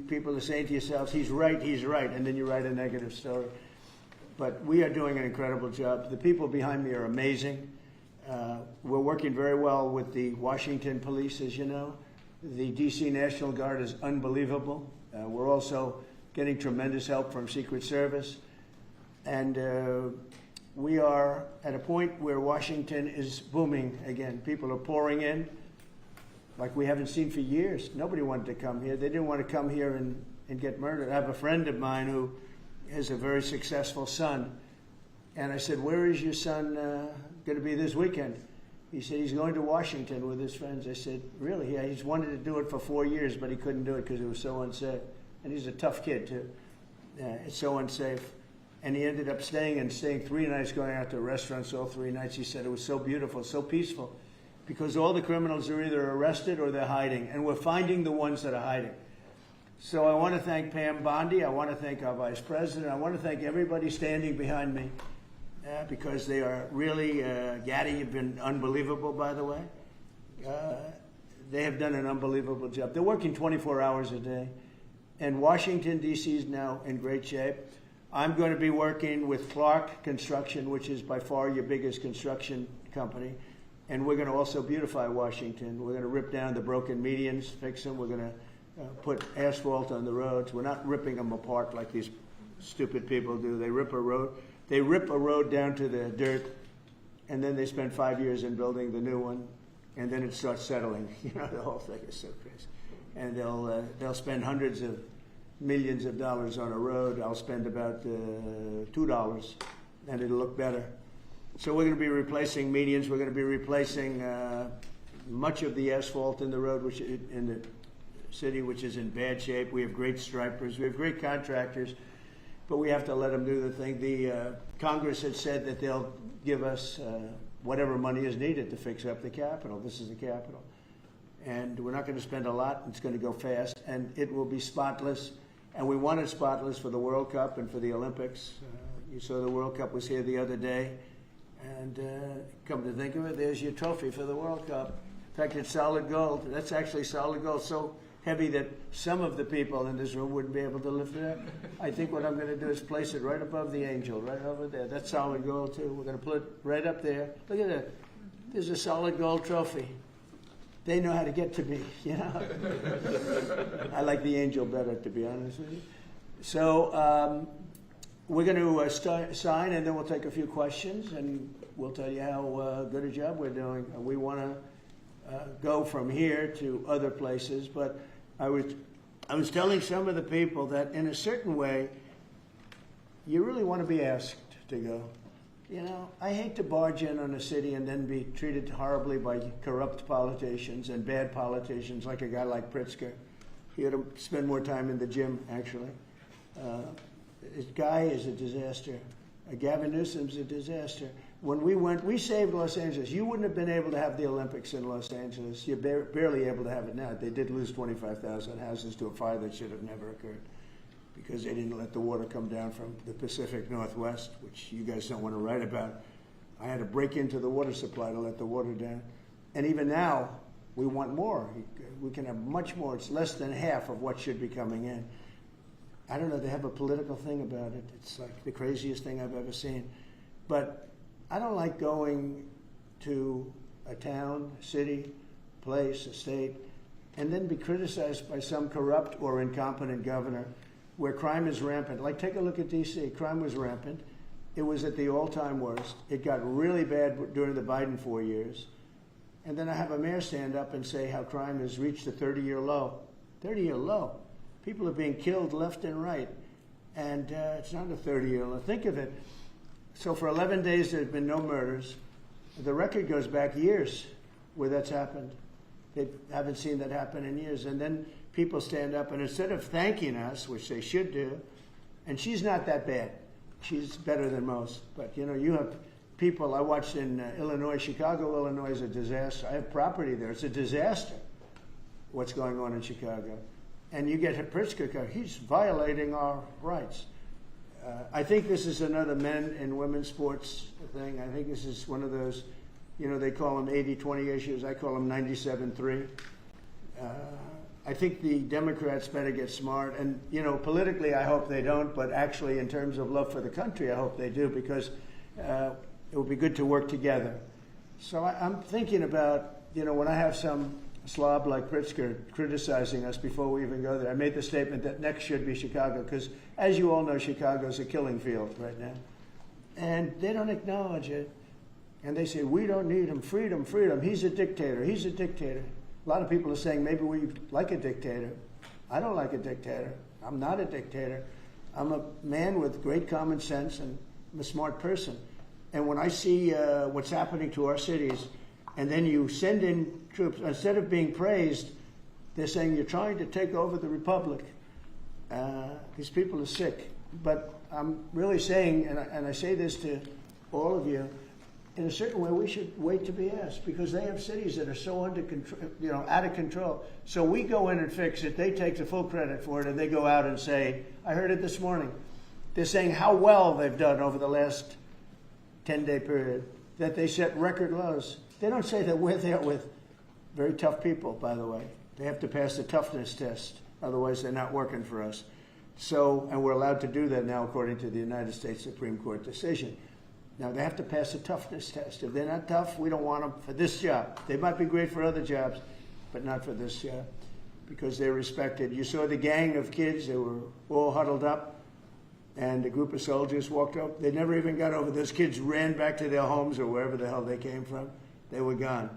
people are saying to yourselves, he's right, and then you write a negative story. But we are doing an incredible job. The people behind me are amazing. We're working very well with the Washington police, as you know. The D.C. National Guard is unbelievable. We're also getting tremendous help from Secret Service. And we are at a point where Washington is booming again. People are pouring in like we haven't seen for years. Nobody wanted to come here. They didn't want to come here and get murdered. I have a friend of mine who has a very successful son. And I said, where is your son going to be this weekend? He said he's going to Washington with his friends. I said, really? Yeah, he's wanted to do it for 4 years, but he couldn't do it because it was so unsafe. And he's a tough kid, too. It's so unsafe. And he ended up staying 3 nights, going out to restaurants all 3 nights. He said it was so beautiful, so peaceful, because all the criminals are either arrested or they're hiding, and we're finding the ones that are hiding. So I want to thank Pam Bondi. I want to thank our Vice President. I want to thank everybody standing behind me because they are really, Gaddy, you've been unbelievable, by the way. They have done an unbelievable job. They're working 24 hours a day. And Washington, D.C. is now in great shape. I'm going to be working with Clark Construction, which is by far your biggest construction company. And we're going to also beautify Washington. We're going to rip down the broken medians, fix them. We're going to put asphalt on the roads. We're not ripping them apart like these stupid people do. They rip a road. They rip a road down to the dirt, and then they spend 5 years in building the new one, and then it starts settling. You know, the whole thing is so crazy. And they'll spend hundreds of millions of dollars on a road. I'll spend about $2, and it'll look better. So we're going to be replacing medians. We're going to be replacing much of the asphalt in the road, which in the city, which is in bad shape. We have great stripers. We have great contractors, but we have to let them do the thing. The Congress had said that they'll give us whatever money is needed to fix up the Capitol. This is the Capitol. And we're not going to spend a lot. It's going to go fast, and it will be spotless. And we want it spotless for the World Cup and for the Olympics. You saw the World Cup was here the other day. And come to think of it, there's your trophy for the World Cup. In fact, it's solid gold. That's actually solid gold, so heavy that some of the people in this room wouldn't be able to lift it up. I think what I'm going to do is place it right above the angel, right over there. That's solid gold, too. We're going to put it right up there. Look at that. There's a solid gold trophy. They know how to get to me, you know. I like the angel better, to be honest with you. So we're going to sign, and then we'll take a few questions, and we'll tell you how good a job we're doing. We want to go from here to other places, but I was telling some of the people that in a certain way, you really want to be asked to go. You know, I hate to barge in on a city and then be treated horribly by corrupt politicians and bad politicians, like a guy like Pritzker. He ought to spend more time in the gym, actually. This guy is a disaster. Gavin Newsom's a disaster. When we went, we saved Los Angeles. You wouldn't have been able to have the Olympics in Los Angeles. You're barely able to have it now. They did lose 25,000 houses to a fire that should have never occurred, because they didn't let the water come down from the Pacific Northwest, which you guys don't want to write about. I had to break into the water supply to let the water down. And even now, we want more. We can have much more. It's less than half of what should be coming in. I don't know, they have a political thing about it. It's like the craziest thing I've ever seen. But I don't like going to a town, city, place, a state, and then be criticized by some corrupt or incompetent governor where crime is rampant. Like, take a look at D.C. Crime was rampant. It was at the all-time worst. It got really bad during the Biden 4 years. And then I have a mayor stand up and say how crime has reached a 30-year low. 30-year low. People are being killed left and right. And it's not a 30-year low. Think of it. So for 11 days, there have been no murders. The record goes back years where that's happened. They haven't seen that happen in years. And then people stand up, and instead of thanking us, which they should do, and she's not that bad. She's better than most. But, you know, you have people, I watched in Illinois, Chicago, Illinois is a disaster. I have property there. It's a disaster what's going on in Chicago. And you get Pritzker, he's violating our rights. I think this is another men and women's sports thing. I think this is one of those, you know, they call them 80-20 issues. I call them 97-3. I think the Democrats better get smart. And, you know, politically, I hope they don't. But actually, in terms of love for the country, I hope they do, because it would be good to work together. So I'm thinking about, you know, when I have some slob like Pritzker criticizing us before we even go there, I made the statement that next should be Chicago, because as you all know, Chicago's a killing field right now. And they don't acknowledge it. And they say, we don't need him, freedom, freedom. He's a dictator, he's a dictator. A lot of people are saying maybe we like a dictator. I don't like a dictator. I'm not a dictator. I'm a man with great common sense, and I'm a smart person. And when I see what's happening to our cities, and then you send in troops, instead of being praised, they're saying you're trying to take over the republic. These people are sick. But I'm really saying, and I say this to all of you, in a certain way, we should wait to be asked, because they have cities that are so under control, you know, out of control. So we go in and fix it. They take the full credit for it, and they go out and say, I heard it this morning. They're saying how well they've done over the last 10-day period, that they set record lows. They don't say that we're there with very tough people, by the way. They have to pass the toughness test. Otherwise, they're not working for us. So, and we're allowed to do that now according to the United States Supreme Court decision. Now, they have to pass a toughness test. If they're not tough, we don't want them for this job. They might be great for other jobs, but not for this job, because they're respected. You saw the gang of kids. They were all huddled up, and a group of soldiers walked up. They never even got over. Those kids ran back to their homes or wherever the hell they came from. They were gone.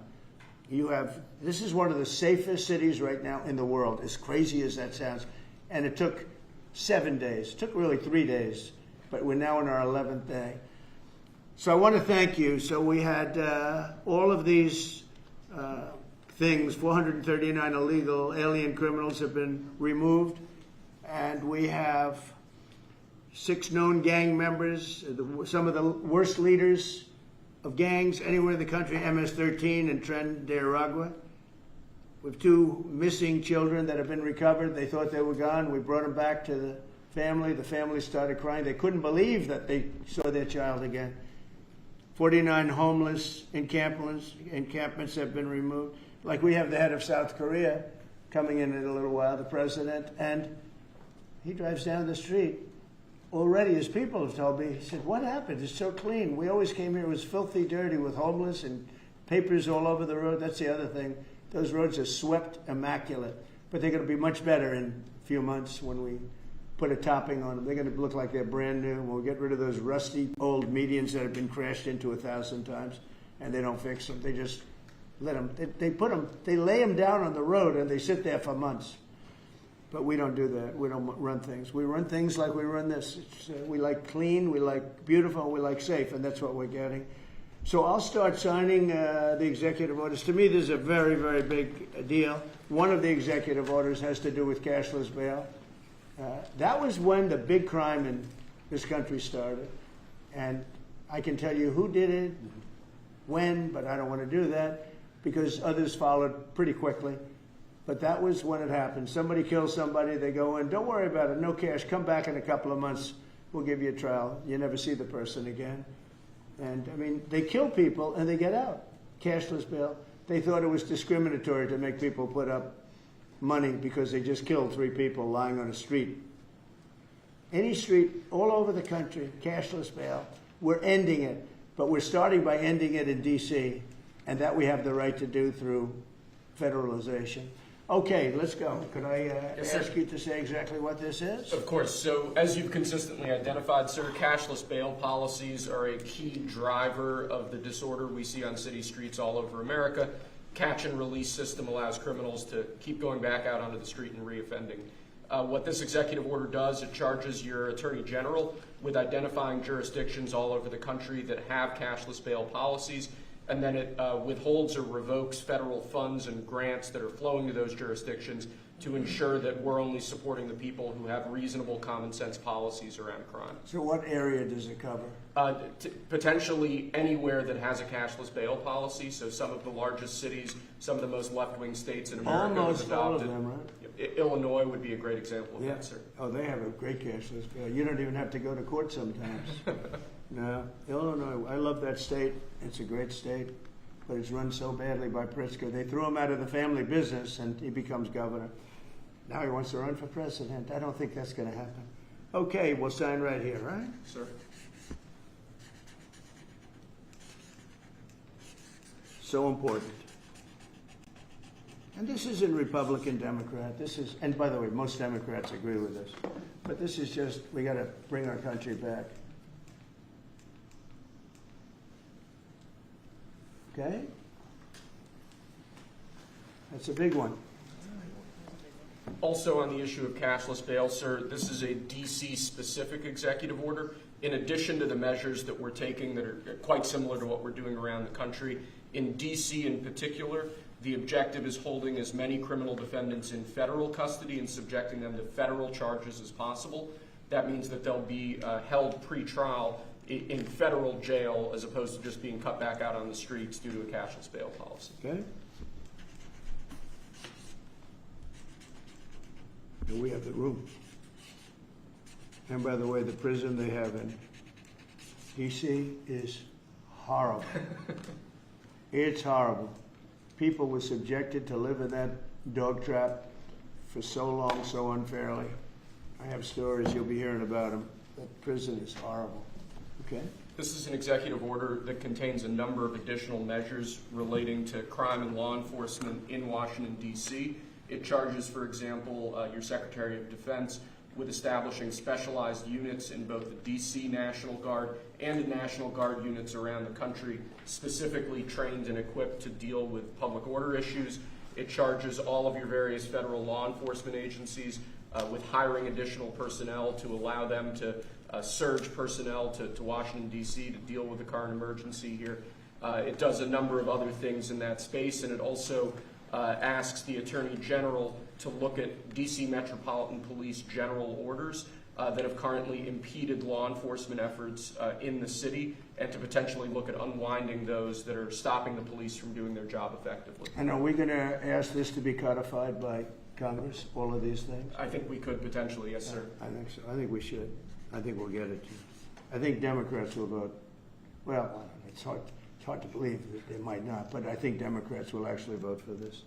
This is one of the safest cities right now in the world, as crazy as that sounds. And it took 7 days. It took really 3 days, but we're now in our 11th day. So I want to thank you. So we had all of these things, 439 illegal alien criminals have been removed, and we have 6 known gang members, some of the worst leaders of gangs anywhere in the country, MS-13 and Tren de Aragua. We have 2 missing children that have been recovered. They thought they were gone. We brought them back to the family. The family started crying. They couldn't believe that they saw their child again. 49 homeless encampments have been removed. Like, we have the head of South Korea coming in a little while, the president, and he drives down the street. Already, his people have told me, he said, what happened? It's so clean. We always came here, it was filthy dirty with homeless and papers all over the road. That's the other thing. Those roads are swept immaculate. But they're going to be much better in a few months when we put a topping on them. They're going to look like they're brand new. We'll get rid of those rusty old medians that have been crashed into 1,000 times, and they don't fix them. They just let them, they lay them down on the road, and they sit there for months. But we don't do that. We don't run things. We run things like we run this. We like clean, we like beautiful, we like safe, and that's what we're getting. So I'll start signing the executive orders. To me, this is a very, very big deal. One of the executive orders has to do with cashless bail. That was when the big crime in this country started. And I can tell you who did it, when, but I don't want to do that because others followed pretty quickly. But that was when it happened. Somebody kills somebody, they go in, don't worry about it, no cash, come back in a couple of months, we'll give you a trial. You never see the person again. And, I mean, they kill people and they get out. Cashless bail. They thought it was discriminatory to make people put up money because they just killed 3 people lying on a street. Any street all over the country, cashless bail. We're ending it, but we're starting by ending it in D.C., and that we have the right to do through federalization. Okay, let's go. Could I ask you to say exactly what this is? Of course. So, as you've consistently identified, sir, cashless bail policies are a key driver of the disorder we see on city streets all over America. Catch and release system allows criminals to keep going back out onto the street and reoffending. What this executive order does, it charges your attorney general with identifying jurisdictions all over the country that have cashless bail policies, and then it withholds or revokes federal funds and grants that are flowing to those jurisdictions to ensure that we're only supporting the people who have reasonable common sense policies around crime. So what area does it cover? Potentially anywhere that has a cashless bail policy. So some of the largest cities, some of the most left-wing states in America Almost have adopted. all of them, right? Illinois would be a great example of that, sir. Oh, they have a great cashless bail. You don't even have to go to court sometimes. No, Illinois, I love that state. It's a great state, but it's run so badly by Pritzker. They threw him out of the family business, and he becomes governor. Now he wants to run for president. I don't think that's going to happen. Okay, we'll sign right here, right? Sir. So important. And this isn't Republican, Democrat. This is, and by the way, most Democrats agree with this. But this is just, we got to bring our country back. Okay? That's a big one. Also on the issue of cashless bail, sir, this is a DC-specific executive order. In addition to the measures that we're taking that are quite similar to what we're doing around the country, in DC in particular, the objective is holding as many criminal defendants in federal custody and subjecting them to federal charges as possible. That means that they'll be held pre-trial in federal jail as opposed to just being cut back out on the streets due to a cashless bail policy. Okay? And we have the room. And by the way, the prison they have in D.C. is horrible. It's horrible. People were subjected to live in that dog trap for so long, so unfairly. I have stories, you'll be hearing about them. That prison is horrible. Okay? This is an executive order that contains a number of additional measures relating to crime and law enforcement in Washington, D.C. It charges, for example, your Secretary of Defense with establishing specialized units in both the D.C. National Guard and the National Guard units around the country, specifically trained and equipped to deal with public order issues. It charges all of your various federal law enforcement agencies with hiring additional personnel to allow them to surge personnel to Washington, D.C. to deal with the current emergency here. It does a number of other things in that space, and it also asks the Attorney General to look at D.C. Metropolitan Police general orders that have currently impeded law enforcement efforts in the city, and to potentially look at unwinding those that are stopping the police from doing their job effectively. And are we going to ask this to be codified by Congress, all of these things? I think we could potentially, yes, sir. I think so. I think we should. I think we'll get it. I think Democrats will vote. Well, I don't know. It's hard to believe that they might not, but I think Democrats will actually vote for this.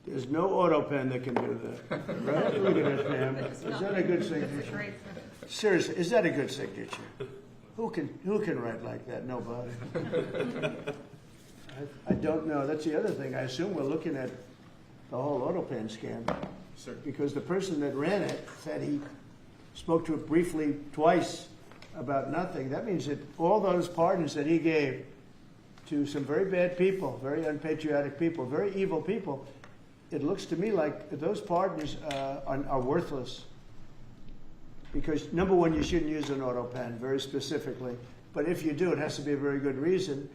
There's no auto pen that can do that. Right? Look at it, ma'am. Is that a good signature? Seriously, is that a good signature? Who can write like that? Nobody. I don't know. That's the other thing. I assume we're looking at the whole auto pen scandal. Sir. Because the person that ran it said he spoke to it briefly twice about nothing. That means that all those pardons that he gave to some very bad people, very unpatriotic people, very evil people, it looks to me like those pardons are worthless. Because, number one, you shouldn't use an auto pen, very specifically. But if you do, it has to be a very good reason.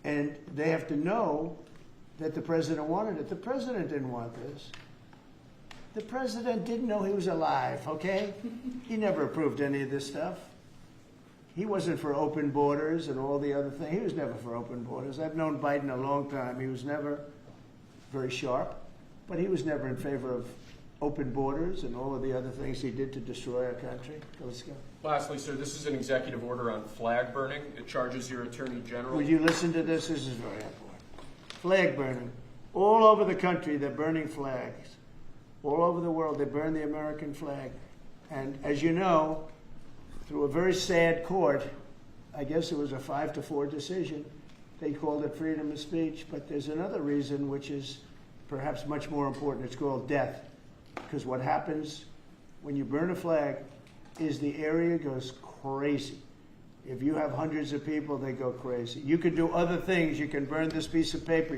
And they have to know that the president wanted it. The president didn't want this. The president didn't know he was alive, okay? He never approved any of this stuff. He wasn't for open borders and all the other things. He was never for open borders. I've known Biden a long time. He was never very sharp, but he was never in favor of open borders and all of the other things he did to destroy our country. Let's go. Lastly, sir, this is an executive order on flag burning. It charges your Attorney General. Would you listen to this? This is very important. Flag burning. All over the country, they're burning flags. All over the world, they burn the American flag. And as you know, through a very sad court, I guess it was a 5-4 decision, they called it freedom of speech. But there's another reason which is perhaps much more important. It's called death. Because what happens when you burn a flag is the area goes crazy. If you have hundreds of people, they go crazy. You can do other things. You can burn this piece of paper.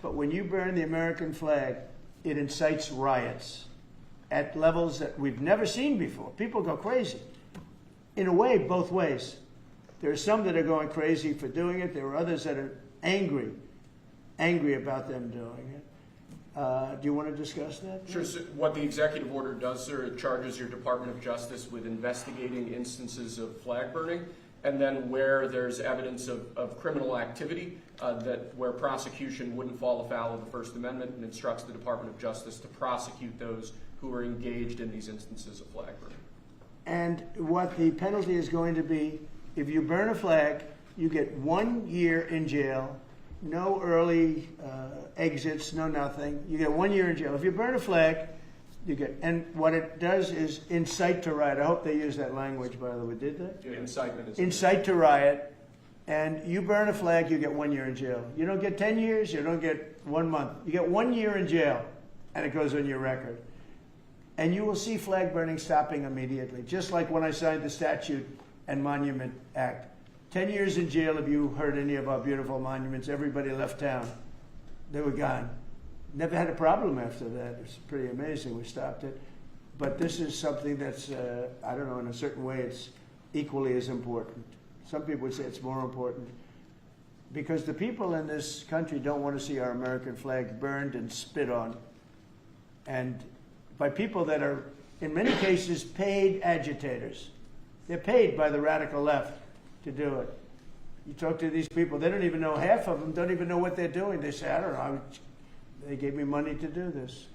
But when you burn the American flag, it incites riots at levels that we've never seen before. People go crazy. In a way, both ways. There are some that are going crazy for doing it. There are others that are angry about them doing it. Do you want to discuss that? Sure. So what the executive order does, sir, it charges your Department of Justice with investigating instances of flag burning, and then where there's evidence of criminal activity, where prosecution wouldn't fall afoul of the First Amendment, and instructs the Department of Justice to prosecute those who are engaged in these instances of flag burning. And what the penalty is going to be, if you burn a flag, You get 1 year in jail, no early exits, no nothing. You get 1 year in jail. If you burn a flag, you get, and what it does is incite to riot. I hope they use that language, by the way. Did they? Incitement is Incite to riot. And you burn a flag, you get 1 year in jail. You don't get 10 years, you don't get 1 month. You get 1 year in jail, and it goes on your record. And you will see flag burning stopping immediately, just like when I signed the Statute and Monument Act. 10 years in jail if you hurt any of our beautiful monuments. Everybody left town. They were gone. Never had a problem after that. It's pretty amazing. We stopped it. But this is something that's, I don't know, in a certain way, it's equally as important. Some people would say it's more important. Because the people in this country don't want to see our American flag burned and spit on. And by people that are, in many cases, paid agitators. They're paid by the radical left to do it. You talk to these people, they don't even know, half of them don't even know what they're doing. They say, I don't know, they gave me money to do this.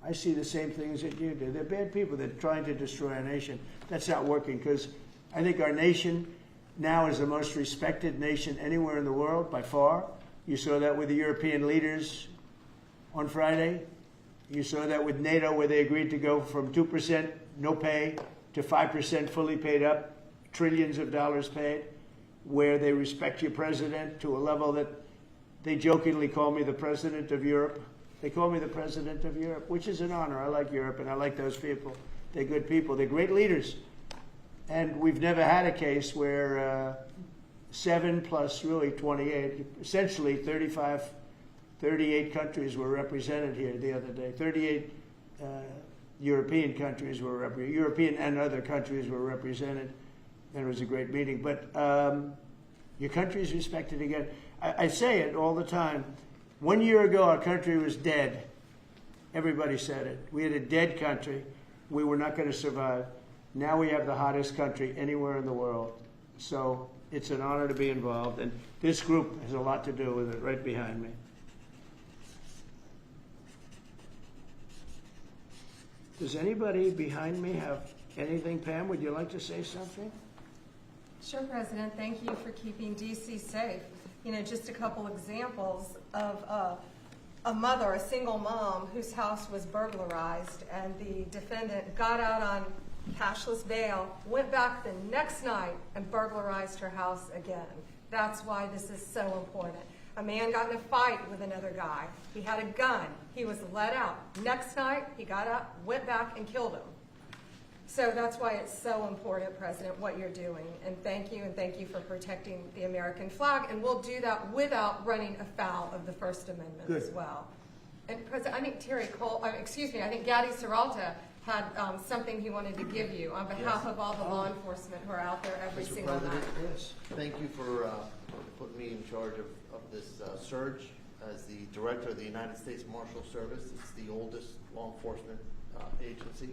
I see the same things that you do. They're bad people. They're trying to destroy our nation. That's not working, because I think our nation now is the most respected nation anywhere in the world, by far. You saw that with the European leaders on Friday. You saw that with NATO, where they agreed to go from 2% no pay to 5% fully paid up, trillions of dollars paid, where they respect your president to a level that they jokingly call me the president of Europe. They call me the president of Europe, which is an honor. I like Europe, and I like those people. They're good people. They're great leaders. And we've never had a case where 7 plus really 28, essentially 38 countries were represented here the other day. 38 European countries were represented. European and other countries were represented. And it was a great meeting. But your country is respected again. I say it all the time. 1 year ago, our country was dead. Everybody said it. We had a dead country. We were not going to survive. Now we have the hottest country anywhere in the world. So it's an honor to be involved. And this group has a lot to do with it, right behind me. Does anybody behind me have anything? Pam, would you like to say something? Sure, President. Thank you for keeping D.C. safe. You know, just a couple examples of a mother, a single mom, whose house was burglarized, and the defendant got out on cashless bail, went back the next night and burglarized her house again. That's why this is so important. A man got in a fight with another guy. He had a gun. He was let out. Next night, he got up, went back, and killed him. So that's why it's so important, President, what you're doing. And thank you for protecting the American flag. And we'll do that without running afoul of the First Amendment Good. as well. And President, I think I think Gaddy Serralta had something he wanted to give you on behalf of all the law enforcement who are out there every Mr. single President, night. Yes. thank you for putting me in charge of this surge as the Director of the United States Marshal Service. It's the oldest law enforcement agency.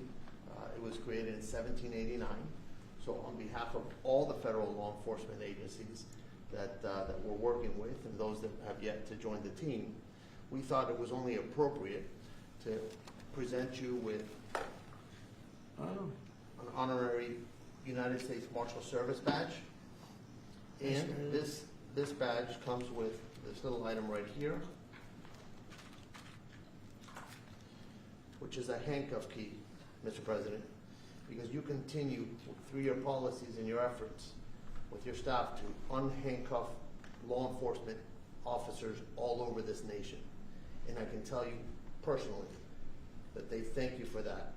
It was created in 1789. So on behalf of all the federal law enforcement agencies that we're working with and those that have yet to join the team, we thought it was only appropriate to present you with an honorary United States Marshal Service badge. And this badge comes with this little item right here, which is a handcuff key, Mr. President, because you continue through your policies and your efforts with your staff to unhandcuff law enforcement officers all over this nation. And I can tell you personally that they thank you for that.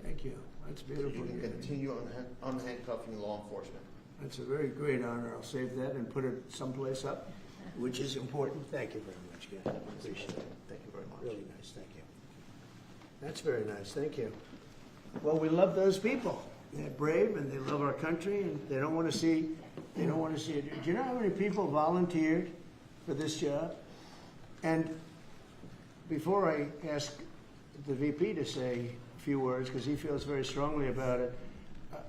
Thank you. That's beautiful. You can continue unhandcuffing law enforcement. That's a very great honor. I'll save that and put it someplace up, which is important. Thank you very much, Gary. Appreciate it. Thank you very much. Really nice. Thank you. That's very nice. Thank you. Well, we love those people. They're brave and they love our country, and they don't want to see it. Do you know how many people volunteered for this job? And before I ask the VP to say a few words, because he feels very strongly about it,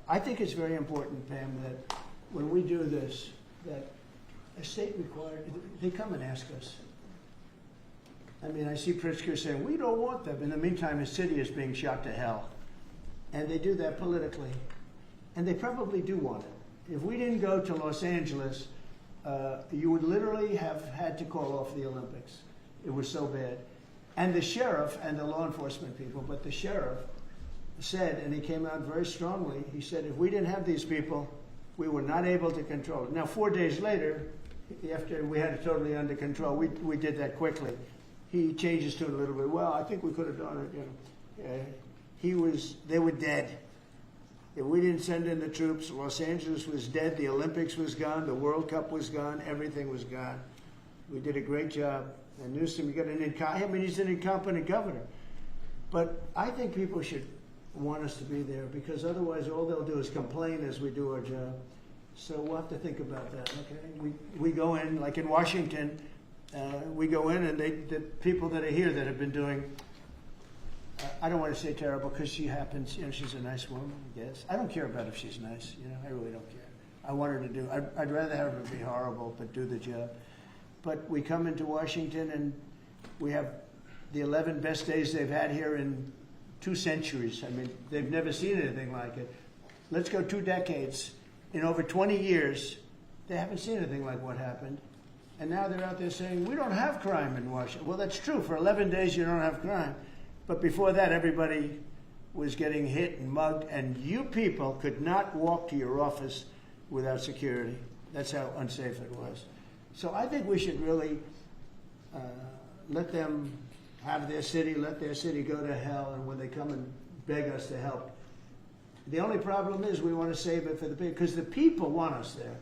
I think it's very important, Pam, that when we do this, that a state required, they come and ask us. I mean, I see Pritzker saying, we don't want them. In the meantime, his city is being shot to hell. And they do that politically. And they probably do want it. If we didn't go to Los Angeles, you would literally have had to call off the Olympics. It was so bad. And the sheriff and the law enforcement people, but the sheriff said, and he came out very strongly, he said, if we didn't have these people, we were not able to control it. Now, 4 days later, after we had it totally under control, we did that quickly. He changed his tune a little bit. Well, I think we could have done it, you know. They were dead. If we didn't send in the troops, Los Angeles was dead, the Olympics was gone, the World Cup was gone, everything was gone. We did a great job. And Newsom, you got he's an incompetent governor. But I think people should want us to be there, because otherwise all they'll do is complain as we do our job. So we'll have to think about that, okay? We go in, like in Washington, we go in and the people that are here that have been doing, I don't want to say terrible, because she happens, you know, she's a nice woman, I guess. I don't care about if she's nice, you know, I really don't care. I want her to do, I'd rather have her be horrible, but do the job. But we come into Washington and we have the 11 best days they've had here in 2 centuries. I mean, they've never seen anything like it. Let's go 2 decades. In over 20 years, they haven't seen anything like what happened. And now they're out there saying, we don't have crime in Washington. Well, that's true. For 11 days, you don't have crime. But before that, everybody was getting hit and mugged, and you people could not walk to your office without security. That's how unsafe it was. So I think we should really let them have their city, let their city go to hell, and when they come and beg us to help. The only problem is we want to save it for the people, because the people want us there.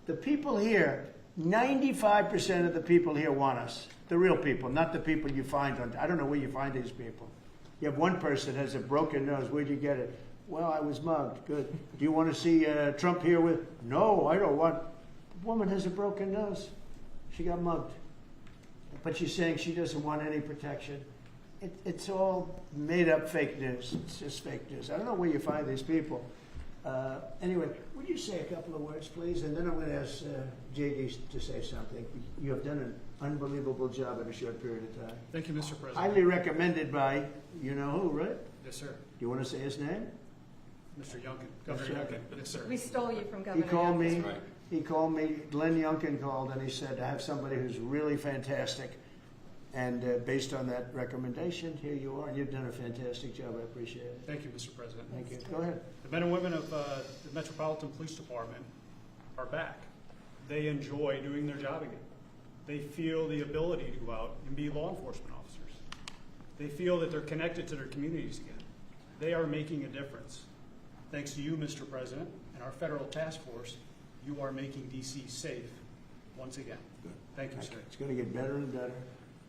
The people here, 95% of the people here want us. The real people, not the people you find on, I don't know where you find these people. You have one person that has a broken nose. Where'd you get it? Well, I was mugged. Good. Do you want to see Trump here with? No, I don't want. The woman has a broken nose. She got mugged. But she's saying she doesn't want any protection. It's all made up fake news. It's just fake news. I don't know where you find these people. Anyway, would you say a couple of words, please? And then I'm going to ask JD to say something. You have done an unbelievable job in a short period of time. Thank you, Mr. President. Highly recommended by you know who, right? Yes, sir. Do you want to say his name? Mr. Youngkin, Governor Yes, sir. Youngkin. Yes, sir. We stole you from He Governor called Youngkin. me. He called me. Glenn Youngkin called, and he said, "I have somebody who's really fantastic." And based on that recommendation, here you are. You've done a fantastic job. I appreciate it. Thank you, Mr. President. Thank you. Go ahead. The men and women of the Metropolitan Police Department are back. They enjoy doing their job again. They feel the ability to go out and be law enforcement officers. They feel that they're connected to their communities again. They are making a difference. Thanks to you, Mr. President, and our federal task force, you are making D.C. safe once again. Thank you, sir. It's going to get better and better.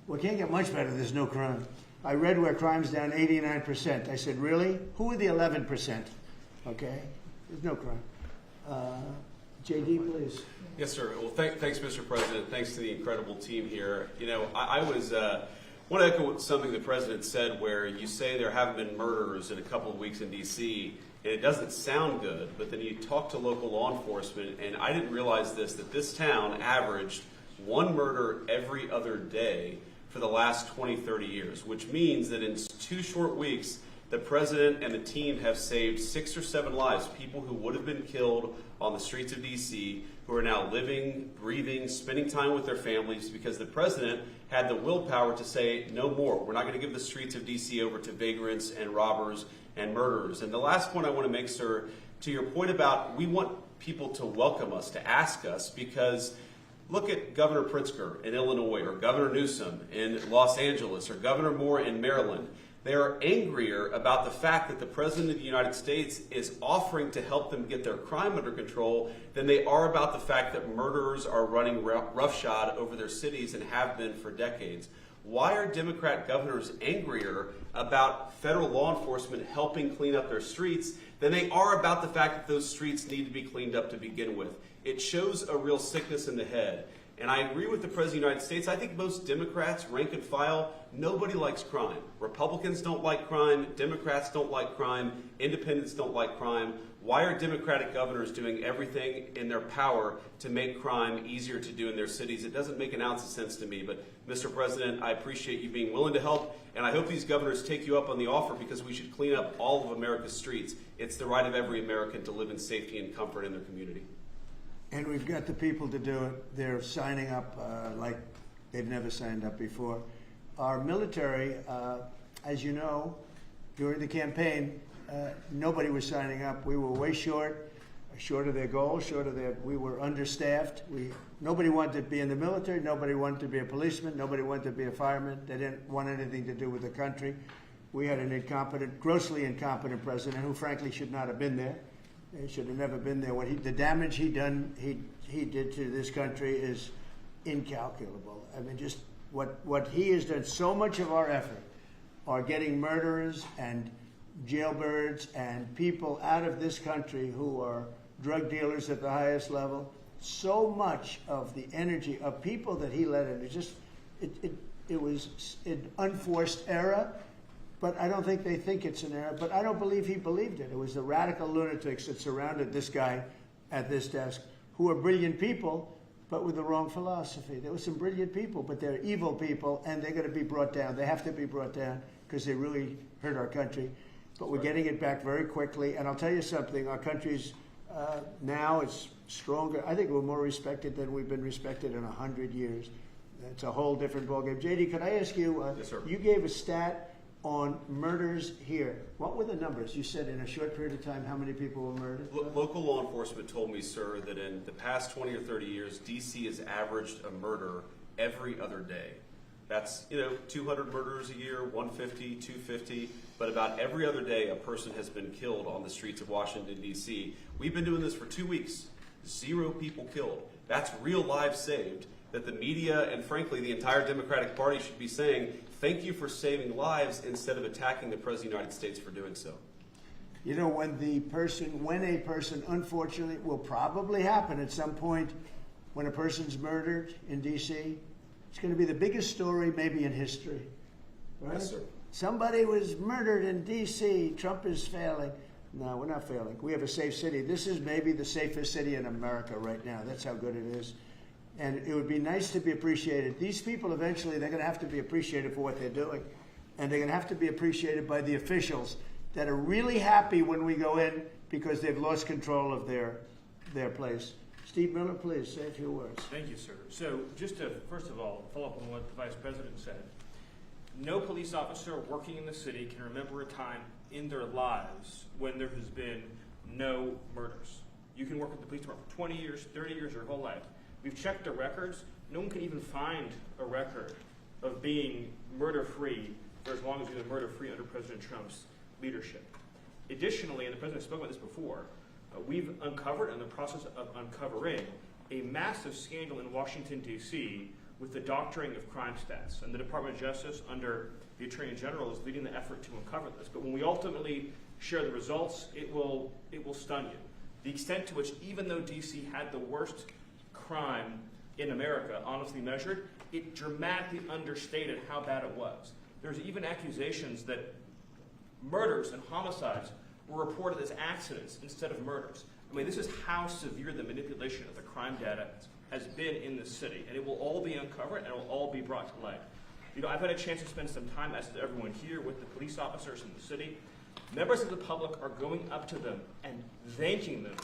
Well, it can't get much better. There's no crime. I read where crime's down 89%. I said, really? Who are the 11%? Okay? There's no crime. JD, please. Yes, sir. Well, thanks, Mr. President. Thanks to the incredible team here. You know, I want to echo something the President said, where you say there haven't been murders in a couple of weeks in D.C., and it doesn't sound good, but then you talk to local law enforcement, and I didn't realize that this town averaged 1 murder every other day for the last 20, 30 years, which means that in 2 short weeks, the President and the team have saved 6 or 7 lives, people who would have been killed on the streets of D.C., who are now living, breathing, spending time with their families, because the President had the willpower to say, no more. We're not going to give the streets of D.C. over to vagrants and robbers and murderers. And the last point I want to make, sir, to your point about we want people to welcome us, to ask us, because look at Governor Pritzker in Illinois, or Governor Newsom in Los Angeles, or Governor Moore in Maryland. They are angrier about the fact that the President of the United States is offering to help them get their crime under control than they are about the fact that murderers are running roughshod over their cities and have been for decades. Why are Democrat governors angrier about federal law enforcement helping clean up their streets than they are about the fact that those streets need to be cleaned up to begin with? It shows a real sickness in the head. And I agree with the President of the United States. I think most Democrats, rank and file, nobody likes crime. Republicans don't like crime. Democrats don't like crime. Independents don't like crime. Why are Democratic governors doing everything in their power to make crime easier to do in their cities? It doesn't make an ounce of sense to me. But, Mr. President, I appreciate you being willing to help, and I hope these governors take you up on the offer, because we should clean up all of America's streets. It's the right of every American to live in safety and comfort in their community. And we've got the people to do it. They're signing up like they've never signed up before. Our military, as you know, during the campaign, nobody was signing up. We were way short of their goal, we were understaffed. Nobody wanted to be in the military. Nobody wanted to be a policeman. Nobody wanted to be a fireman. They didn't want anything to do with the country. We had an grossly incompetent president who, frankly, should not have been there. He should have never been there. The damage he did to this country is incalculable. I mean, just what he has done. So much of our effort are getting murderers and jailbirds and people out of this country who are drug dealers at the highest level. So much of the energy of people that he led in, it was an unforced error. But I don't think they think it's an error. But I don't believe he believed it. It was the radical lunatics that surrounded this guy at this desk, who are brilliant people, but with the wrong philosophy. There were some brilliant people, but they're evil people, and they're going to be brought down. They have to be brought down because they really hurt our country. But we're getting it back very quickly. And I'll tell you something, our country's now is stronger. I think we're more respected than we've been respected in 100 years. It's a whole different ballgame. JD, could I ask you, Yes, sir. You gave a stat on murders here. What were the numbers? You said in a short period of time how many people were murdered? Local law enforcement told me, sir, that in the past 20 or 30 years, D.C. has averaged a murder every other day. That's, 200 murders a year, 150, 250, but about every other day a person has been killed on the streets of Washington, D.C. We've been doing this for 2 weeks. 0 people killed. That's real lives saved that the media and, frankly, the entire Democratic Party should be saying, thank you for saving lives, instead of attacking the President of the United States for doing so. When a person, unfortunately, will probably happen at some point, when a person's murdered in D.C., it's going to be the biggest story maybe in history. Right? Yes, sir. Somebody was murdered in D.C. Trump is failing. No, we're not failing. We have a safe city. This is maybe the safest city in America right now. That's how good it is. And it would be nice to be appreciated. These people, eventually, they're going to have to be appreciated for what they're doing. And they're going to have to be appreciated by the officials that are really happy when we go in because they've lost control of their place. Steve Miller, please say a few words. Thank you, sir. So just to, first of all, follow up on what the Vice President said. No police officer working in the city can remember a time in their lives when there has been no murders. You can work with the police department for 20 years, 30 years, your whole life. We've checked the records. No one can even find a record of being murder-free for as long as we've been murder-free under President Trump's leadership. Additionally, and the President spoke about this before, we've uncovered, in the process of uncovering, a massive scandal in Washington, D.C. with the doctoring of crime stats. And the Department of Justice, under the Attorney General, is leading the effort to uncover this. But when we ultimately share the results, it will stun you. The extent to which, even though D.C. had the worst crime in America, honestly measured, it dramatically understated how bad it was. There's even accusations that murders and homicides were reported as accidents instead of murders. I mean, this is how severe the manipulation of the crime data has been in this city, and it will all be uncovered and it will all be brought to light. I've had a chance to spend some time, as to everyone here, with the police officers in the city. Members of the public are going up to them and thanking them,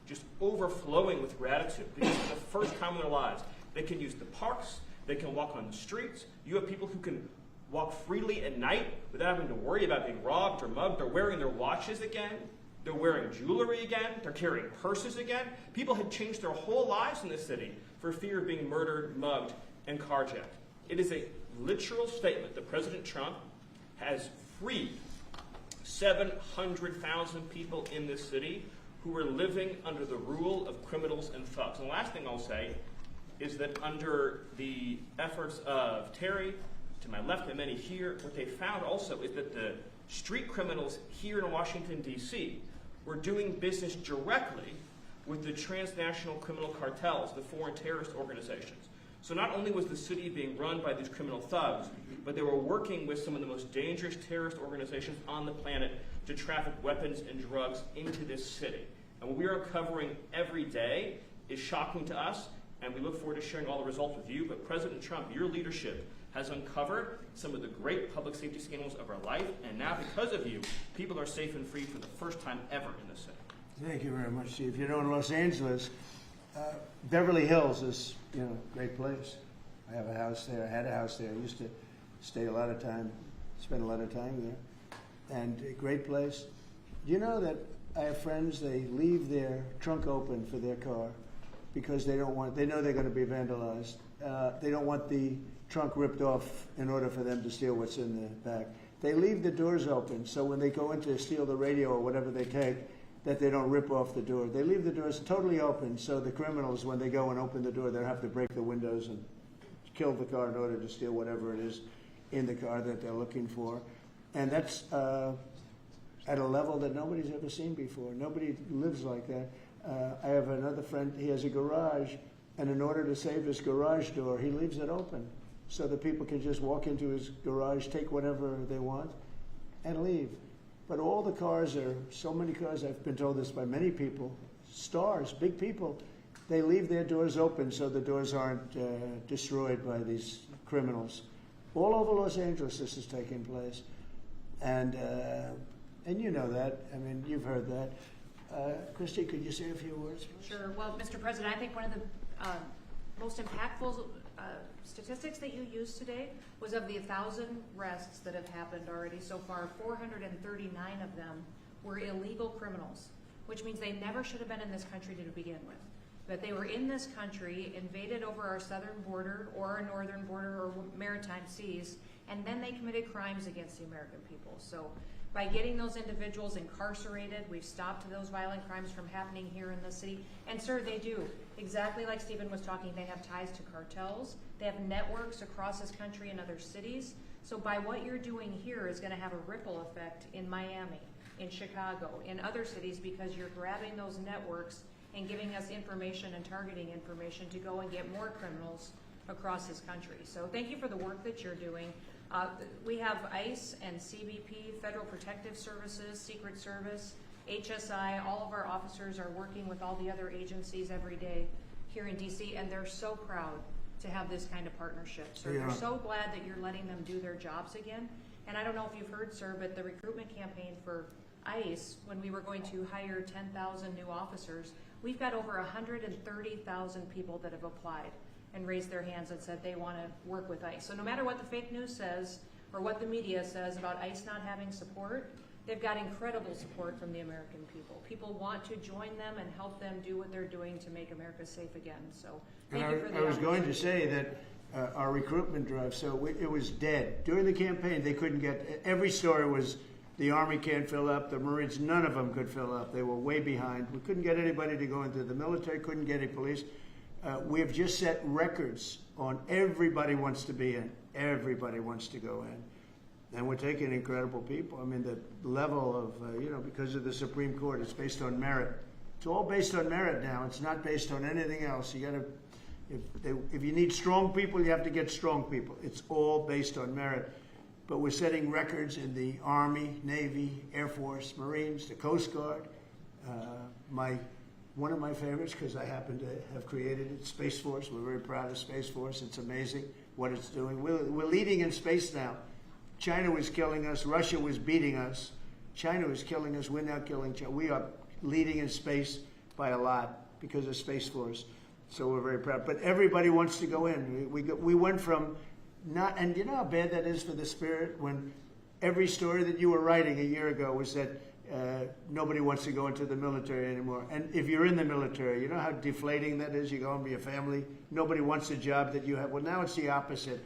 just overflowing with gratitude, because for the first time in their lives, they can use the parks, they can walk on the streets. You have people who can walk freely at night without having to worry about being robbed or mugged. They're wearing their watches again. They're wearing jewelry again. They're carrying purses again. People had changed their whole lives in this city for fear of being murdered, mugged, and carjacked. It is a literal statement that President Trump has freed 700,000 people in this city who were living under the rule of criminals and thugs. And the last thing I'll say is that under the efforts of Terry, to my left and many here, what they found also is that the street criminals here in Washington, D.C. were doing business directly with the transnational criminal cartels, the foreign terrorist organizations. So not only was the city being run by these criminal thugs, but they were working with some of the most dangerous terrorist organizations on the planet to traffic weapons and drugs into this city. And what we are uncovering every day is shocking to us, and we look forward to sharing all the results with you. But President Trump, your leadership has uncovered some of the great public safety scandals of our life, and now because of you, people are safe and free for the first time ever in this city. Thank you very much, Chief. You know, in Los Angeles, Beverly Hills is, you know, a great place. I have a house there. I had a house there. I used to stay a lot of time, spend a lot of time there. And a great place. Do you know that I have friends, they leave their trunk open for their car because they don't want, they know they're going to be vandalized. They don't want the trunk ripped off in order for them to steal what's in the back. They leave the doors open so when they go in to steal the radio or whatever they take, that they don't rip off the door. They leave the doors totally open so the criminals, when they go and open the door, they'll have to break the windows and kill the car in order to steal whatever it is in the car that they're looking for. And that's at a level that nobody's ever seen before. Nobody lives like that. I have another friend, he has a garage, and in order to save his garage door, he leaves it open so that people can just walk into his garage, take whatever they want, and leave. But all the cars are, so many cars, I've been told this by many people, stars, big people, they leave their doors open so the doors aren't destroyed by these criminals. All over Los Angeles this is taking place. And you know that, I mean, you've heard that. Christy, could you say a few words? Sure. Well, Mr. President, I think one of the most impactful statistics that you used today was of the 1,000 arrests that have happened already so far, 439 of them were illegal criminals, which means they never should have been in this country to begin with. That they were in this country, invaded over our southern border or our northern border or maritime seas, and then they committed crimes against the American people. So by getting those individuals incarcerated, we've stopped those violent crimes from happening here in the city. And sir, they do. Exactly like Stephen was talking, they have ties to cartels. They have networks across this country and other cities. So by what you're doing here is going to have a ripple effect in Miami, in Chicago, in other cities, because you're grabbing those networks and giving us information and targeting information to go and get more criminals across this country. So thank you for the work that you're doing. We have ICE and CBP, Federal Protective Services, Secret Service, HSI, all of our officers are working with all the other agencies every day here in DC, and they're so proud to have this kind of partnership. So Yeah. they're so glad that you're letting them do their jobs again. And I don't know if you've heard, sir, but the recruitment campaign for ICE, when we were going to hire 10,000 new officers, we've got over 130,000 people that have applied and raised their hands and said they want to work with ICE. So no matter what the fake news says or what the media says about ICE not having support, they've got incredible support from the American people. People want to join them and help them do what they're doing to make America safe again. So thank you for the I was going to opportunity. say that our recruitment drive, it was dead. During the campaign, they couldn't get, every story was the Army can't fill up, the Marines, none of them could fill up. They were way behind. We couldn't get anybody to go into the military, couldn't get any police. We have just set records on everybody wants to be in, everybody wants to go in. And we're taking incredible people. I mean, the level of, because of the Supreme Court, it's based on merit. It's all based on merit now. It's not based on anything else. You got to, if you need strong people, you have to get strong people. It's all based on merit. But we're setting records in the Army, Navy, Air Force, Marines, the Coast Guard. One of my favorites, because I happen to have created it, Space Force. We're very proud of Space Force. It's amazing what it's doing. We're leading in space now. China was killing us. Russia was beating us. China was killing us. We're now killing China. We are leading in space by a lot because of Space Force. So we're very proud. But everybody wants to go in. We went from not, and you know how bad that is for the spirit when every story that you were writing a year ago was that nobody wants to go into the military anymore. And if you're in the military, you know how deflating that is? You go home to your family. Nobody wants a job that you have. Well, now it's the opposite.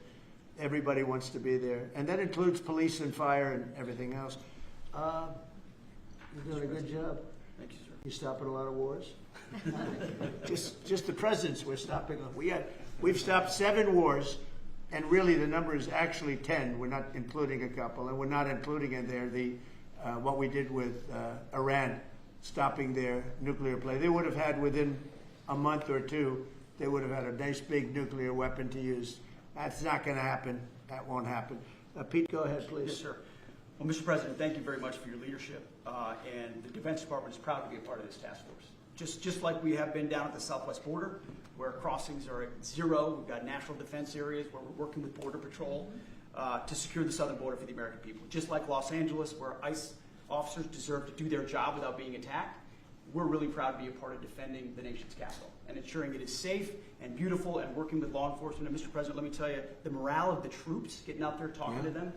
Everybody wants to be there. And that includes police and fire and everything else. You're doing a good job. Thank you, sir. You're stopping a lot of wars. just the presidents we're stopping them. We've stopped 7 wars, and really the number is actually 10. We're not including a couple, and we're not including in there what we did with Iran, stopping their nuclear play. They would have had within a month or two, they would have had a nice big nuclear weapon to use. That's not going to happen. That won't happen. Pete, go ahead, please. Yes, sir. Well, Mr. President, thank you very much for your leadership, and the Defense Department is proud to be a part of this task force. Just like we have been down at the southwest border, where crossings are at 0, we've got national defense areas where we're working with Border Patrol to secure the southern border for the American people. Just like Los Angeles, where ICE officers deserve to do their job without being attacked, we're really proud to be a part of defending the nation's capital and ensuring it is safe and beautiful and working with law enforcement. And Mr. President, let me tell you, the morale of the troops, getting out there talking to them,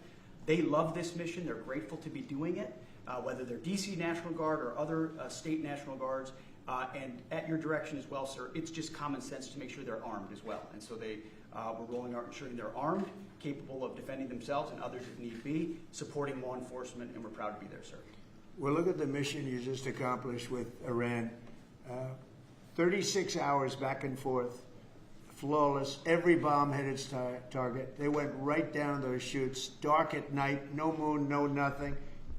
they love this mission. They're grateful to be doing it, whether they're DC National Guard or other state National Guards. And at your direction as well, sir, it's just common sense to make sure they're armed as well. And so we're rolling out ensuring they're armed, capable of defending themselves and others if need be, supporting law enforcement, and we're proud to be there, sir. Well, look at the mission you just accomplished with Iran. 36 hours back and forth, flawless. Every bomb hit its target. They went right down those chutes, dark at night, no moon, no nothing.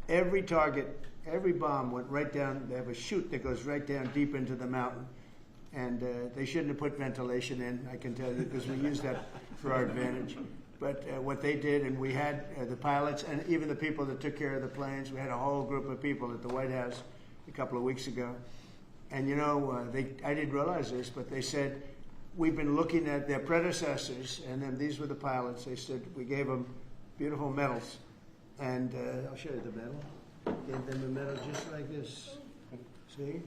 Every target, every bomb went right down. They have a chute that goes right down deep into the mountain. And they shouldn't have put ventilation in, I can tell you, because we used that for our advantage. But what they did, and we had the pilots and even the people that took care of the planes, we had a whole group of people at the White House a couple of weeks ago. And, you know, I didn't realize this, but they said, we've been looking at their predecessors, and then these were the pilots. They said, we gave them beautiful medals. And I'll show you the medal. Gave them a medal just like this. See?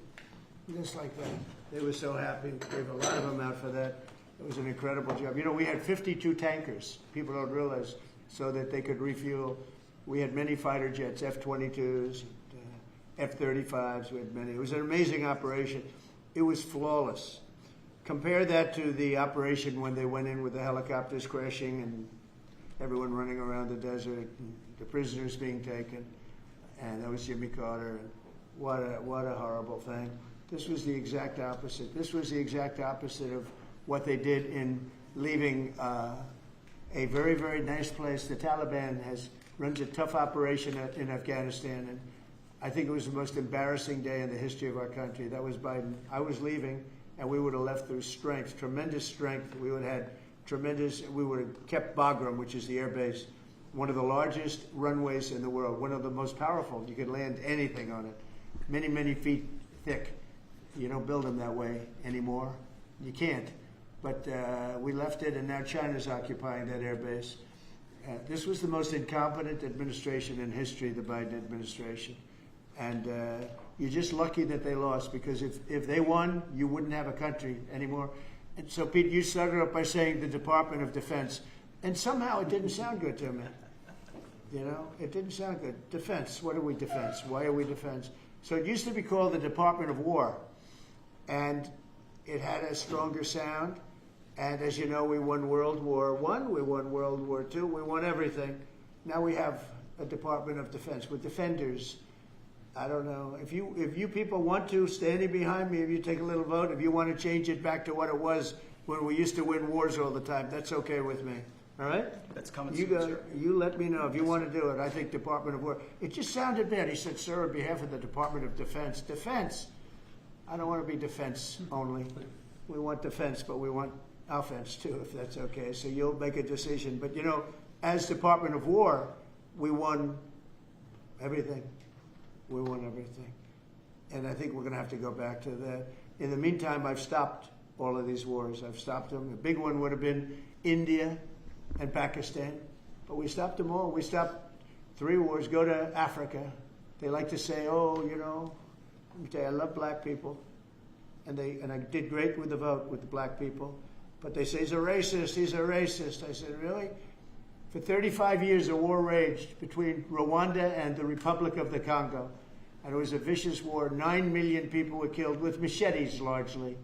Just like that. They were so happy. Gave a lot of them out for that. It was an incredible job. You know, we had 52 tankers. People don't realize, so that they could refuel. We had many fighter jets, F-22s, F-35s. We had many. It was an amazing operation. It was flawless. Compare that to the operation when they went in with the helicopters crashing and everyone running around the desert, and the prisoners being taken, and that was Jimmy Carter. And what a horrible thing. This was the exact opposite. This was the exact opposite of what they did in leaving a very, very nice place. The Taliban runs a tough operation in Afghanistan, and I think it was the most embarrassing day in the history of our country. That was Biden. I was leaving, and we would have left through strength, tremendous strength. We would have kept Bagram, which is the air base, one of the largest runways in the world, one of the most powerful. You could land anything on it, many, many feet thick. You don't build them that way anymore. You can't. But we left it, and now China's occupying that air base. This was the most incompetent administration in history, the Biden administration. And you're just lucky that they lost, because if they won, you wouldn't have a country anymore. And so, Pete, you started up by saying the Department of Defense, and somehow it didn't sound good to me. You know, it didn't sound good. Defense, what are we defense? Why are we defense? So it used to be called the Department of War, and it had a stronger sound. And as you know, we won World War I, we won World War II, we won everything. Now we have a Department of Defense with defenders. I don't know. If you people want to, standing behind me, if you take a little vote, if you want to change it back to what it was when we used to win wars all the time, that's okay with me. All right? That's coming soon, sir. You let me know if you want to do it. I think Department of War. It just sounded bad. He said, sir, on behalf of the Department of Defense. Defense. I don't want to be defense only. We want defense, but we want offense too, if that's okay. So you'll make a decision. But, you know, as Department of War, we won everything. We won everything. And I think we're going to have to go back to that. In the meantime, I've stopped all of these wars. I've stopped them. The big one would have been India and Pakistan. But we stopped them all. We stopped 3 wars. Go to Africa. They like to say, oh, you know, let me tell you, I love black people. And I did great with the vote with the black people. But they say, he's a racist, he's a racist. I said, really? For 35 years, a war raged between Rwanda and the Republic of the Congo. And it was a vicious war. 9 million people were killed with machetes, largely.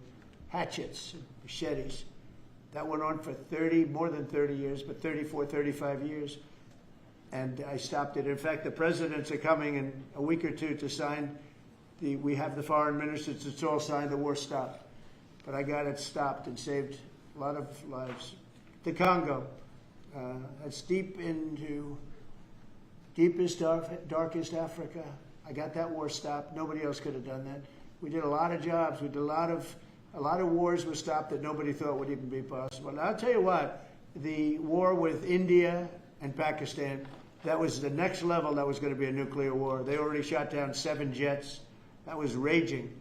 Hatchets, machetes. That went on for more than 30 years, but 34, 35 years. And I stopped it. In fact, the presidents are coming in a week or two to sign. We have the foreign ministers, it's all signed, the war stopped. But I got it stopped and saved a lot of lives. The Congo, that's deep into deepest, darkest Africa. I got that war stopped. Nobody else could have done that. We did a lot of jobs. We did a lot of wars were stopped that nobody thought would even be possible. And I'll tell you what, the war with India and Pakistan, That was the next level. That was going to be a nuclear war. They already shot down 7 jets. That was raging.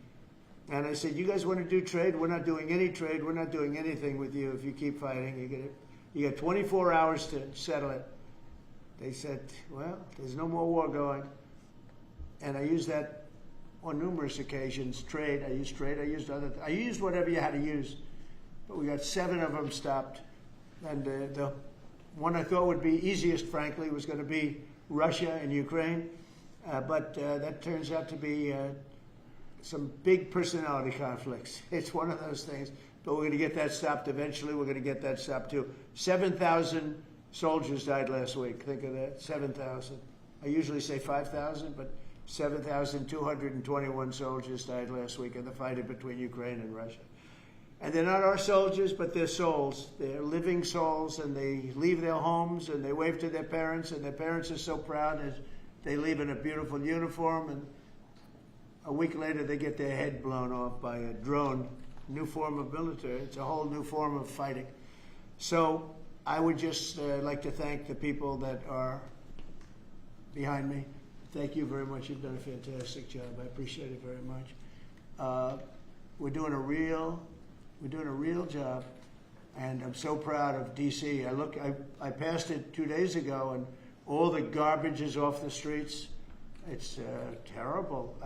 And I said, you guys want to do trade? We're not doing any trade. We're not doing anything with you if you keep fighting. You got 24 hours to settle it. They said, well, there's no more war going. And I used that on numerous occasions. Trade. I used I used whatever you had to use. But we got 7 of them stopped. And the one I thought would be easiest, frankly, was going to be Russia and Ukraine. But that turns out to be some big personality conflicts. It's one of those things. But we're going to get that stopped eventually. We're going to get that stopped too. 7,000 soldiers died last week. Think of that. 7,000. I usually say 5,000, but 7,221 soldiers died last week in the fighting between Ukraine and Russia. And they're not our soldiers, but they're souls. They're living souls, and they leave their homes, and they wave to their parents, and their parents are so proud as they leave in a beautiful uniform, and a week later they get their head blown off by a drone. New form of military. It's a whole new form of fighting. So I would just like to thank the people that are behind me. Thank you very much. You've done a fantastic job. I appreciate it very much. We're doing a real job, and I'm so proud of DC. I passed it 2 days ago, and all the garbage is off the streets. It's terrible.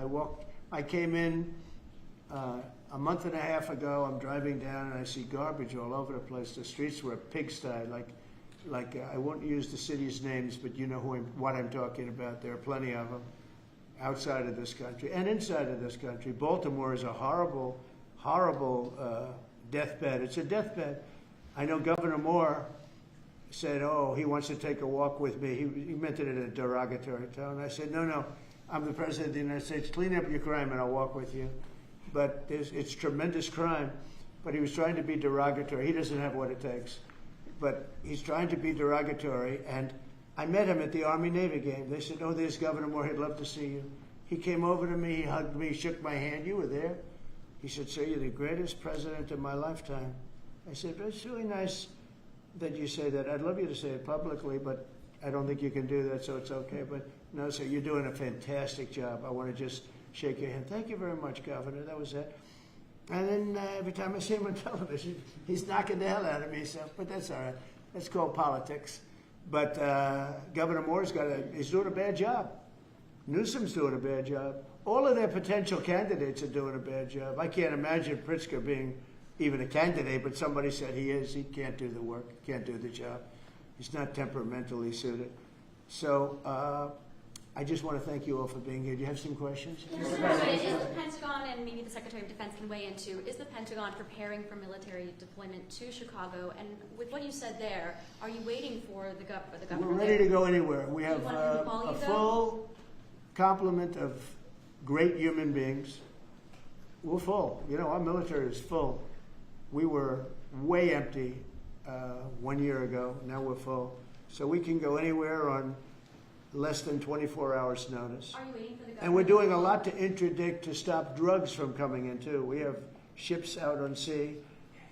I came in a month and a half ago. I'm driving down, and I see garbage all over the place. The streets were a pigsty. Like I won't use the city's names, but you know what I'm talking about. There are plenty of them outside of this country and inside of this country. Baltimore is a horrible, horrible deathbed. It's a deathbed. I know Governor Moore said, oh, he wants to take a walk with me. He meant it in a derogatory tone. I said, no, I'm the President of the United States. Clean up your crime and I'll walk with you. But it's tremendous crime. But he was trying to be derogatory. He doesn't have what it takes. But he's trying to be derogatory. And I met him at the Army-Navy game. They said, oh, there's Governor Moore. He'd love to see you. He came over to me. He hugged me, shook my hand. You were there. He said, sir, you're the greatest president of my lifetime. I said, but it's really nice that you say that. I'd love you to say it publicly, but I don't think you can do that, so it's okay. But no, sir, you're doing a fantastic job. I want to just shake your hand. Thank you very much, Governor. That was it. And then every time I see him on television, he's knocking the hell out of me. So, but that's all right. That's called politics. But Governor Moore's he's doing a bad job. Newsom's doing a bad job. All of their potential candidates are doing a bad job. I can't imagine Pritzker being even a candidate, but somebody said he is. He can't do the work, can't do the job. He's not temperamentally suited. So I just want to thank you all for being here. Do you have some questions? Yes, sir. Is the Pentagon, and maybe the Secretary of Defense can weigh in too, is the Pentagon preparing for military deployment to Chicago? And with what you said there, are you waiting for the government? We're ready to go anywhere. We have want him to call a you, though? full complement of great human beings. We're full. You know, our military is full. We were way empty 1 year ago. Now we're full. So we can go anywhere on less than 24 hours notice. Are you waiting for the government? And we're doing a lot to interdict to stop drugs from coming in too. We have ships out on sea.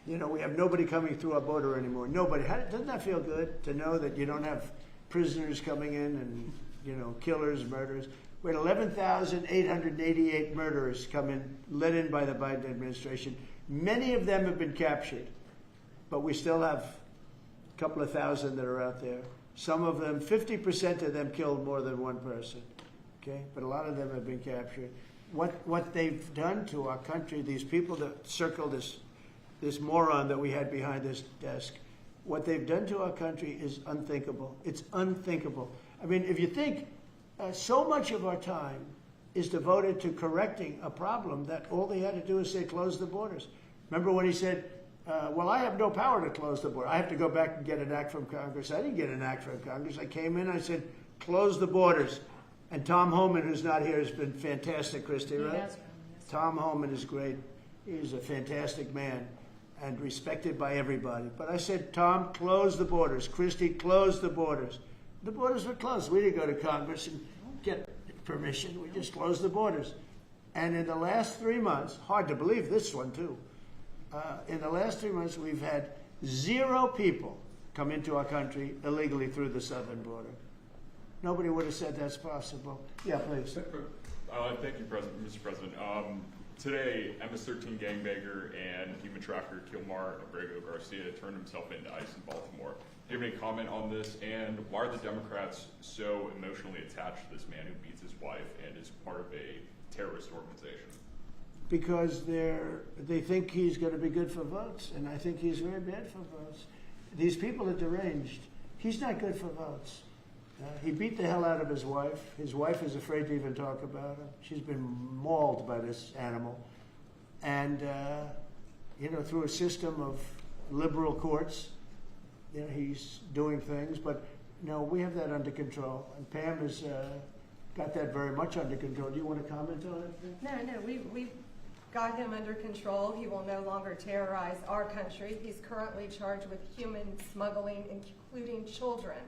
You know, we have nobody coming through our border anymore. Nobody. Doesn't that feel good to know that you don't have prisoners coming in and, you know, killers, murderers? We had 11,888 murderers come in, let in by the Biden administration. Many of them have been captured, but we still have a couple of thousand that are out there. Some of them, 50% of them killed more than one person, okay? But a lot of them have been captured. What they've done to our country, these people that circle this moron that we had behind this desk, what they've done to our country is unthinkable. It's unthinkable. I mean, if you think so much of our time is devoted to correcting a problem that all they had to do is say, close the borders. Remember when he said, well, I have no power to close the border. I have to go back and get an act from Congress. I didn't get an act from Congress. I came in, I said, close the borders. And Tom Homan, who's not here, has been fantastic, Christy, right? Yes. Tom Homan is great. He's a fantastic man and respected by everybody. But I said, Tom, close the borders. Christy, close the borders. The borders were closed. We didn't go to Congress and get permission. We just closed the borders. And in the last 3 months, hard to believe this one too, in the last 3 months, we've had 0 people come into our country illegally through the southern border. nobody would have said that's possible. Yeah, please. Thank you, Mr. President. Today, MS-13 gangbanger and human trafficker Kilmar Abrego Garcia turned himself into ICE in Baltimore. Do you have any comment on this? And why are the Democrats so emotionally attached to this man who beats his wife and is part of a terrorist organization? Because they think he's going to be good for votes, and I think he's very bad for votes. These people are deranged. He's not good for votes. He beat the hell out of his wife. His wife is afraid to even talk about him. She's been mauled by this animal. And, through a system of liberal courts, he's doing things. But, no, we have that under control. And Pam has got that very much under control. Do you want to comment on it? No, we've got him under control. He will no longer terrorize our country. He's currently charged with human smuggling, including children.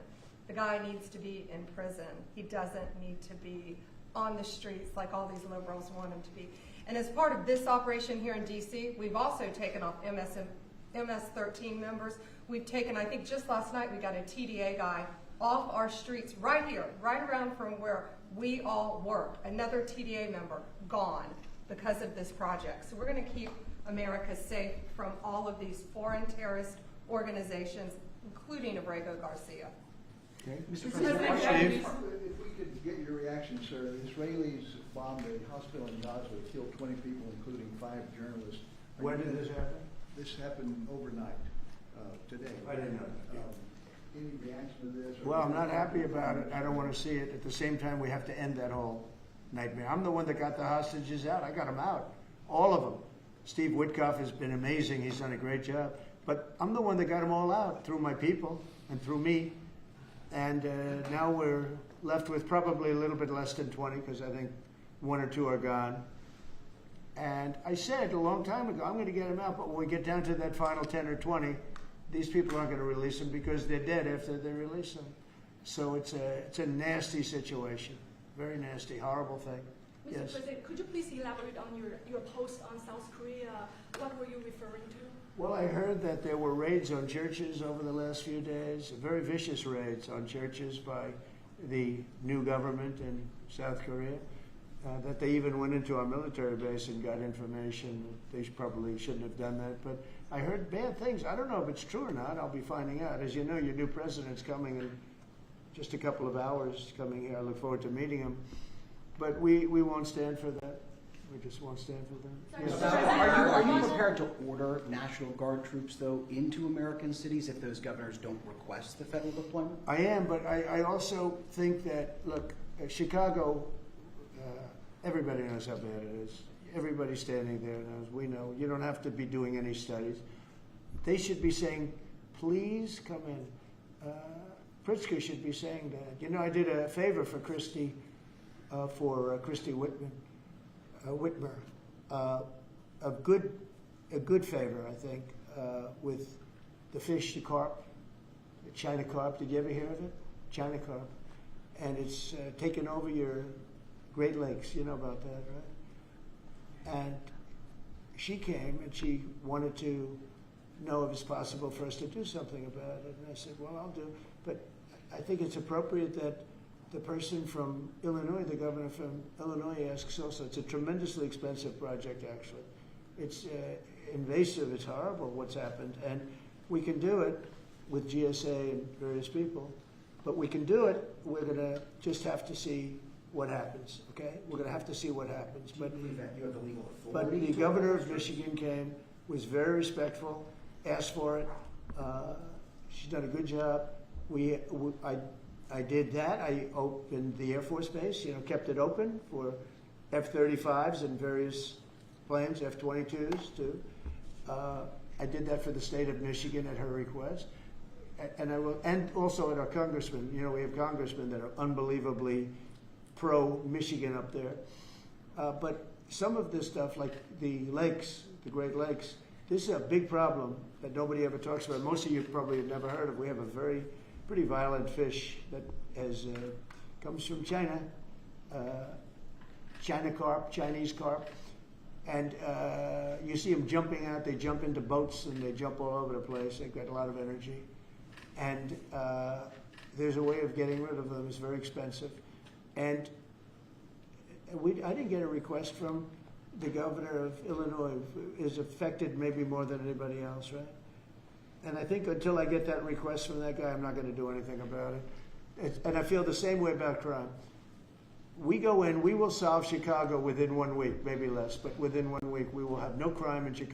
The guy needs to be in prison. He doesn't need to be on the streets like all these liberals want him to be. And as part of this operation here in D.C., we've also taken off MS-13 members. We've taken, I think just last night, we got a TDA guy off our streets right here, right around from where we all work. Another TDA member gone because of this project. So we're going to keep America safe from all of these foreign terrorist organizations, including Abrego Garcia. Okay. Mr. President, Steve? If we could get your reaction, sir. The Israelis bombed a hospital in Gaza, killed 20 people, including 5 journalists. When did this happen? This happened overnight, today. I didn't know. Any reaction to this? Well, I'm not happy about it. I don't want to see it. At the same time, we have to end that whole nightmare. I'm the one that got the hostages out. I got them out. All of them. Steve Witkoff has been amazing. He's done a great job. But I'm the one that got them all out through my people and through me. And now we're left with probably a little bit less than 20 because I think 1 or 2 are gone. And I said a long time ago, I'm going to get them out. But when we get down to that final 10 or 20, these people aren't going to release them because they're dead after they release them. So it's a nasty situation. Very nasty, horrible thing. Mr. Yes. President, could you please elaborate on your post on South Korea? What were you referring to? Well, I heard that there were raids on churches over the last few days, very vicious raids on churches by the new government in South Korea, that they even went into our military base and got information. They probably shouldn't have done that, but I heard bad things. I don't know if it's true or not. I'll be finding out. As you know, your new president's coming in just a couple of hours coming here. I look forward to meeting him. But we won't stand for that. We just won't stand for that. So are you prepared to order National Guard troops, though, into American cities if those governors don't request the federal deployment? I am, but I also think that, look, Chicago, everybody knows how bad it is. Everybody standing there knows. We know. You don't have to be doing any studies. They should be saying, please come in. Pritzker should be saying that. You know, I did a favor for Christy Whitmer, a good favor, I think, with the fish, the carp, the China carp. Did you ever hear of it? China carp. And it's taken over your Great Lakes. You know about that, right? And she came and she wanted to know if it's possible for us to do something about it. And I said, well, I'll do. But I think it's appropriate that the person from Illinois, the governor from Illinois, asks also. It's a tremendously expensive project, actually. It's invasive. It's horrible what's happened. And we can do it with GSA and various people. But we can do it. We're going to just have to see what happens, okay? We're going to have to see what happens. But the governor of Michigan came, was very respectful, asked for it. She's done a good job. I did that. I opened the Air Force Base, kept it open for F-35s and various planes, F-22s too. I did that for the state of Michigan at her request. And I will, and also at our congressmen. We have congressmen that are unbelievably pro-Michigan up there. But some of this stuff, like the lakes, the Great Lakes, this is a big problem that nobody ever talks about. Most of you probably have never heard of. We have a pretty violent fish that comes from China, China carp, Chinese carp. And you see them jumping out. They jump into boats and they jump all over the place. They've got a lot of energy. And there's a way of getting rid of them. It's very expensive. And I didn't get a request from the governor of Illinois, who is affected maybe more than anybody else, right? And I think until I get that request from that guy, I'm not going to do anything about it. And I feel the same way about crime. We go in, we will solve Chicago within 1 week, maybe less, but within 1 week, we will have no crime in Chicago.